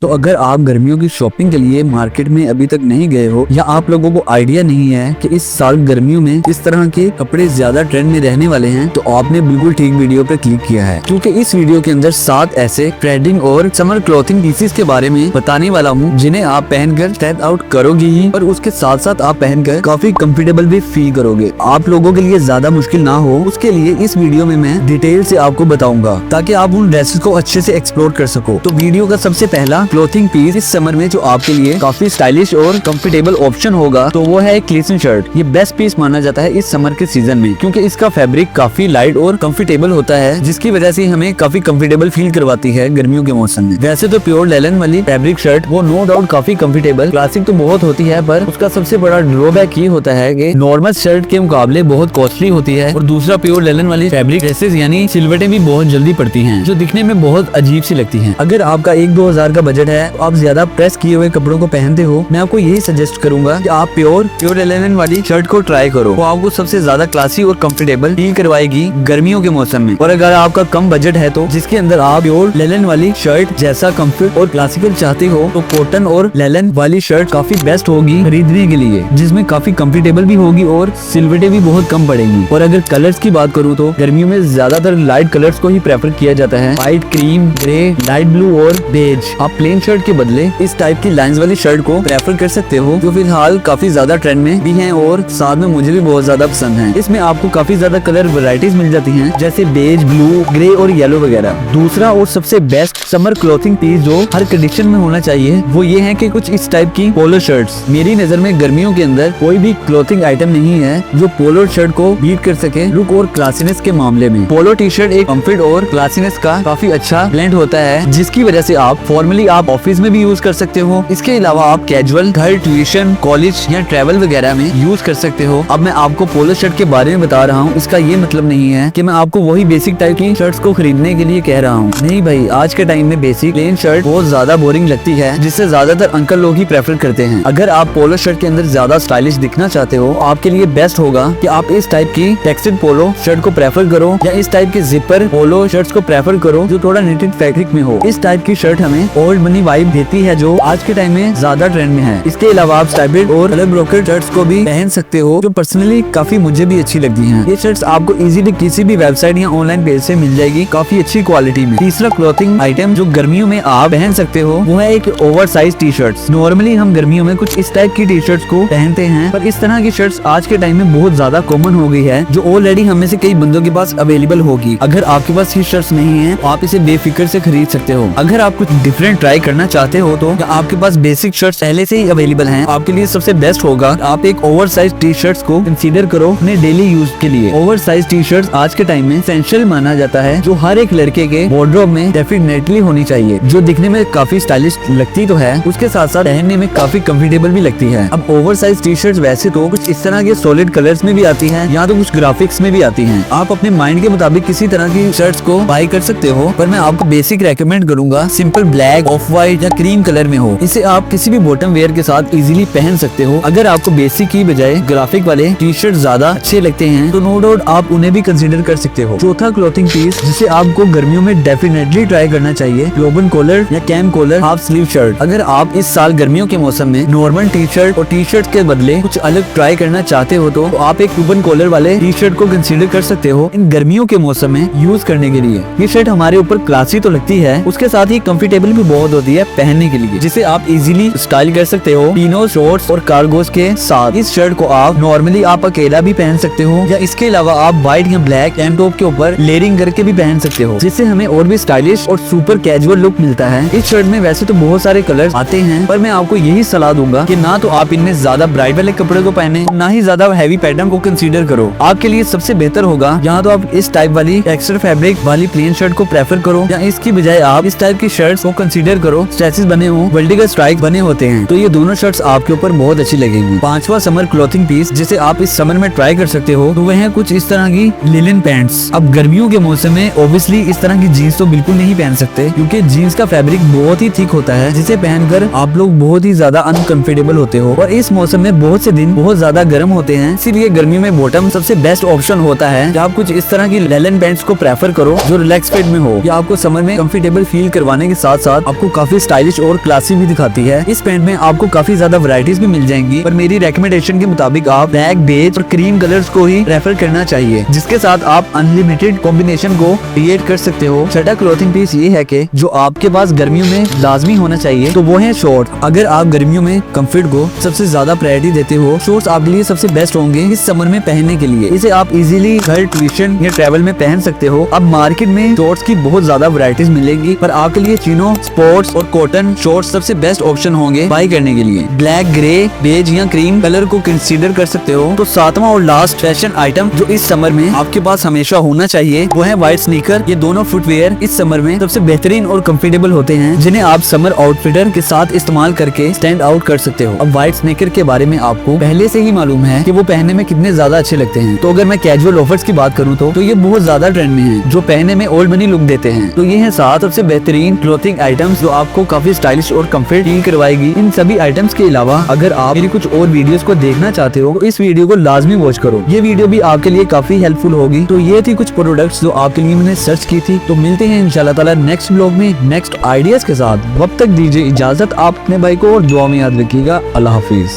तो अगर आप गर्मियों की शॉपिंग के लिए मार्केट में अभी तक नहीं गए हो या आप लोगों को आइडिया नहीं है कि इस साल गर्मियों में किस तरह के कपड़े ज्यादा ट्रेंड में रहने वाले हैं, तो आपने बिल्कुल ठीक वीडियो पे क्लिक किया है, क्योंकि इस वीडियो के अंदर 7 ऐसे ट्रेंडिंग और समर क्लॉथिंग पीसेस के बारे में बताने वाला हूँ जिन्हें आप पहनकर स्टैंड आउट करोगे ही और उसके साथ साथ आप पहनकर काफी कंफर्टेबल भी फील करोगे। आप लोगों के लिए ज्यादा मुश्किल ना हो उसके लिए इस वीडियो में मैं डिटेल से आपको बताऊंगा ताकि आप उन ड्रेसेस को अच्छे से एक्सप्लोर कर सको। तो वीडियो का सबसे पहला क्लॉथिंग पीस इस समर में जो आपके लिए काफी स्टाइलिश और कंफर्टेबल ऑप्शन होगा तो वो है क्लेसन शर्ट। ये बेस्ट पीस माना जाता है इस समर के सीजन में क्योंकि इसका फैब्रिक काफी लाइट और कंफर्टेबल होता है, जिसकी वजह से हमें काफी कंफर्टेबल फील करवाती है गर्मियों के मौसम में। वैसे तो प्योर लेलन वाली फैब्रिक शर्ट वो नो डाउट काफी कंफर्टेबल क्लासिक तो बहुत होती है, पर उसका सबसे बड़ा ड्रॉबैक ये होता है कि नॉर्मल शर्ट के मुकाबले बहुत कॉस्टली होती है। और दूसरा प्योर लेलन वाली फैब्रिक ड्रेसेस यानी सिलवटें भी बहुत जल्दी पड़ती हैं जो दिखने में बहुत अजीब सी लगती हैं। अगर आपका 1-2 हजार का बजट है तो आप ज्यादा प्रेस किए हुए कपड़ों को पहनते हो, मैं आपको यही सजेस्ट करूंगा कि आप प्योर लेलन वाली शर्ट को ट्राई करो। वो आपको सबसे ज्यादा क्लासी और कंफर्टेबल फील करवाएगी गर्मियों के मौसम में। और अगर आपका कम बजट है तो जिसके अंदर आप प्योर लेलन वाली शर्ट जैसा कंफर्ट और क्लासिकल चाहते हो तो कॉटन और लेलन वाली शर्ट काफी बेस्ट होगी खरीदने के लिए, जिसमें काफी कंफर्टेबल भी होगी और सिलवटें भी बहुत कम पड़ेंगी। और अगर कलर्स की बात करूँ तो गर्मियों में ज्यादातर लाइट कलर्स को ही प्रेफर किया जाता है, white, cream, grey, light blue और बेज। आप प्लेन शर्ट के बदले इस टाइप की लाइंस वाली शर्ट को प्रेफर कर सकते हो जो फिलहाल काफी ज्यादा ट्रेंड में भी हैं और साथ में मुझे भी बहुत ज्यादा पसंद है। इसमें आपको काफी ज्यादा कलर वैरायटीज मिल जाती हैं जैसे बेज, ब्लू, ग्रे और येलो वगैरह। दूसरा और सबसे बेस्ट समर क्लॉथिंग पीस जो हर कंडीशन में होना चाहिए वो ये है कि कुछ इस टाइप की पोलो शर्ट्स। मेरी नजर में गर्मियों के अंदर कोई भी क्लॉथिंग आइटम नहीं है जो पोलो शर्ट को बीट कर सके लुक और क्लासीनेस के मामले में। पोलो टी शर्ट एक कंफर्ट और क्लासीनेस का काफी अच्छा ब्लेंड होता है, जिसकी वजह से आप फॉर्मली आप ऑफिस में भी यूज कर सकते हो। इसके अलावा आप कैजुअल घर, ट्यूशन, कॉलेज या ट्रैवल वगैरह में यूज कर सकते हो। अब मैं आपको पोलो शर्ट के बारे में बता रहा हूँ, इसका ये मतलब नहीं है कि मैं आपको वही बेसिक टाइप की शर्ट्स को खरीदने के लिए कह रहा हूँ। नहीं भाई, आज के टाइम में बेसिक प्लेन शर्ट बहुत ज्यादा बोरिंग लगती है, जिससे ज्यादातर अंकल लोग ही प्रेफर करते हैं। अगर आप पोलो शर्ट के अंदर ज्यादा स्टाइलिश दिखना चाहते हो, आपके लिए बेस्ट होगा कि आप इस टाइप की टेक्सटेड पोलो शर्ट को प्रेफर करो या इस टाइप के जिपर पोलो शर्ट्स को प्रेफर करो जो थोड़ा निटेड फैब्रिक में हो। इस टाइप की शर्ट हमें ओल्ड मनी वाइब देती है जो आज के टाइम में ज्यादा ट्रेंड में है। इसके अलावा आप स्टाइपेड और कलर ब्रोकेड शर्ट्स को भी पहन सकते हो जो पर्सनली काफी मुझे भी अच्छी लगती हैं। ये शर्ट्स आपको इजीली किसी भी वेबसाइट या ऑनलाइन पेज से मिल जाएगी काफी अच्छी क्वालिटी में। तीसरा क्लॉथिंग आइटम जो गर्मियों में आप पहन सकते हो वो है एक over size T shirts. Normally हम गर्मियों में कुछ इस टाइप की टी शर्ट्स को पहनते हैं, पर इस तरह की शर्ट्स आज के टाइम में बहुत ज्यादा कॉमन हो गई है जो ऑलरेडी हम में से कई बंदों के पास अवेलेबल होगी। अगर आपके पास ये शर्ट्स नहीं है तो आप इसे बेफिक्र से खरीद सकते हो। अगर आप कुछ डिफरेंट ट्राई करना चाहते हो तो आपके पास बेसिक शर्ट्स पहले से ही अवेलेबल हैं, आपके लिए सबसे बेस्ट होगा आप एक ओवर साइज टी शर्ट्स को कंसीडर करो अपने डेली यूज के लिए। ओवर साइज टी शर्ट्स आज के टाइम में एसेंशियल माना जाता है जो हर एक लड़के के वार्डरोब में डेफिनेटली होनी चाहिए, जो दिखने में काफी स्टाइलिश लगती तो है, उसके साथ साथ पहनने में काफी कंफर्टेबल भी लगती है। अब ओवर साइज टी शर्ट्स वैसे तो कुछ इस तरह के सॉलिड कलर्स में भी आती हैं या तो कुछ ग्राफिक्स में भी आती हैं। आप अपने माइंड के मुताबिक किसी तरह की शर्ट्स को बाय कर सकते हो, पर मैं आपको बेसिक रेकमेंड करूंगा सिंपल ब्लैक, ऑफ व्हाइट या क्रीम कलर में हो। इसे आप किसी भी बॉटम वेयर के साथ इजीली पहन सकते हो। अगर आपको बेसिक की बजाय ग्राफिक वाले टी शर्ट ज्यादा अच्छे लगते हैं तो नो डाउट आप उन्हें भी कंसीडर कर सकते हो। चौथा क्लॉथिंग पीस जिसे आपको गर्मियों में डेफिनेटली ट्राई करना चाहिए, ओपन कॉलर या camp collar half sleeve shirt. अगर आप इस साल गर्मियों के मौसम में नॉर्मल टी शर्ट और टी शर्ट के बदले कुछ अलग ट्राई करना चाहते हो तो आप एक ओपन कॉलर वाले टी शर्ट को कंसीडर कर सकते हो इन गर्मियों के मौसम में यूज करने के लिए। ये शर्ट हमारे ऊपर क्लासी तो लगती है, उसके साथ ही कंफर्टेबल भी बहुत होती है पहनने के लिए, जिसे आप इजीली स्टाइल कर सकते हो टीनो, शॉर्ट्स और कार्गोस के साथ। इस शर्ट को आप नॉर्मली आप अकेला भी पहन सकते हो या इसके अलावा आप व्हाइट या ब्लैक टैंक टॉप के ऊपर लेयरिंग करके भी पहन सकते हो, जिससे हमें और भी स्टाइलिश और सुपर कैजुअल लुक मिलता है। इस शर्ट में वैसे तो बहुत सारे कलर्स आते हैं, पर मैं आपको यही सलाह दूंगा कि ना तो आप इनमें ज्यादा ब्राइट वाले कपड़े को पहने, ना ही ज्यादा हैवी पैटर्न को कंसीडर करो। आपके लिए सबसे बेहतर होगा यहाँ तो आप इस टाइप वाली टेक्सचर फैब्रिक वाली प्लेन शर्ट को प्रेफर करो या इसकी बजाय आप इस टाइप की शर्ट्स को कंसीडर करो स्ट्रेचेस बने हो, वर्टिकल स्ट्राइक बने होते हैं, तो ये दोनों शर्ट्स आपके ऊपर बहुत अच्छी लगेंगी। पांचवा समर क्लॉथिंग पीस जिसे आप इस समर में ट्राई कर सकते हो तो वह है कुछ इस तरह की लिनन पैंट्स। अब गर्मियों के मौसम में ऑब्वियसली इस तरह की जीन्स तो बिल्कुल नहीं पहन सकते क्योंकि जीन्स का फैब्रिक बहुत ही थिक होता है, जिसे पहनकर आप लोग बहुत ही ज्यादा अनकंफर्टेबल होते हो और इस मौसम में बहुत से दिन बहुत ज्यादा गर्म होते हैं। इसीलिए गर्मियों में बॉटम सबसे बेस्ट ऑप्शन होता है कि आप कुछ इस तरह की लेलन पैंट्स को प्रेफर करो जो रिलैक्स फिट में हो, या आपको समर में कंफर्टेबल फील करवाने के साथ साथ आपको काफी स्टाइलिश और क्लासी भी दिखाती है। इस पैंट में आपको काफी ज्यादा वैरायटीज भी मिल जाएंगी, पर मेरी रिकमेंडेशन के मुताबिक आप ब्लैक, बेज और क्रीम कलर्स को ही रेफर करना चाहिए, जिसके साथ आप अनलिमिटेड कॉम्बिनेशन को क्रिएट कर सकते हो। छठा क्लोथिंग पीस ये है कि जो आपके पास गर्मियों में लाजमी होना चाहिए तो वो है शॉर्ट। अगर आप गर्मियों में कंफर्ट को सबसे ज्यादा प्रायोरिटी देते हो, शॉर्ट्स आपके लिए सबसे बेस्ट होंगे इस समर में पहनने के लिए। इसे आप इजीली घर, ट्यूशन या ट्रैवल में पहन सकते हो। अब मार्केट में शॉर्ट्स की बहुत ज्यादा वैरायटीज मिलेंगी, पर आपके लिए चिनो, स्पोर्ट्स और कॉटन शॉर्ट्स सबसे बेस्ट ऑप्शन होंगे बाई करने के लिए। ब्लैक, ग्रे, बेज या क्रीम कलर को कंसीडर कर सकते हो। तो सातवां और लास्ट फैशन आइटम जो इस समर में आपके पास हमेशा होना चाहिए वो है व्हाइट स्नीकर। ये दोनों फुटवेयर इस समर में सबसे बेहतरीन और कंफर्टेबल होते हैं, जिन्हें आप समर आउटफिटर के साथ इस्तेमाल करके स्टैंड आउट कर सकते हो। अब व्हाइट स्नीकर के बारे में आपको पहले से ही मालूम है कि वो पहनने में कितने ज्यादा अच्छे लगते हैं। तो अगर मैं कैजुअल ऑफर्स की बात करूँ तो ये बहुत ज्यादा ट्रेंड में है, जो पहनने में ओल्ड मनी लुक देते हैं। तो ये है 7 सबसे बेहतरीन क्लोथिंग आइटम्स जो आपको काफी स्टाइलिश और कंफर्ट फील करवाएगी। इन सभी आइटम्स के अलावा अगर आप मेरी कुछ और वीडियोस को देखना चाहते हो तो इस वीडियो को लाजमी वॉच करो। ये वीडियो भी आपके लिए काफी हेल्पफुल होगी। तो ये थी कुछ प्रोडक्ट्स जो आपके लिए मैंने सर्च की थी। तो मिलते हैं इंशाल्लाह ताला नेक्स्ट ब्लॉग में नेक्स्ट आइडियाज के साथ। वक्त तक दीजिए इजाजत। आप अपने भाई को और दुआ में याद रखिएगा। अल्लाह हाफिज।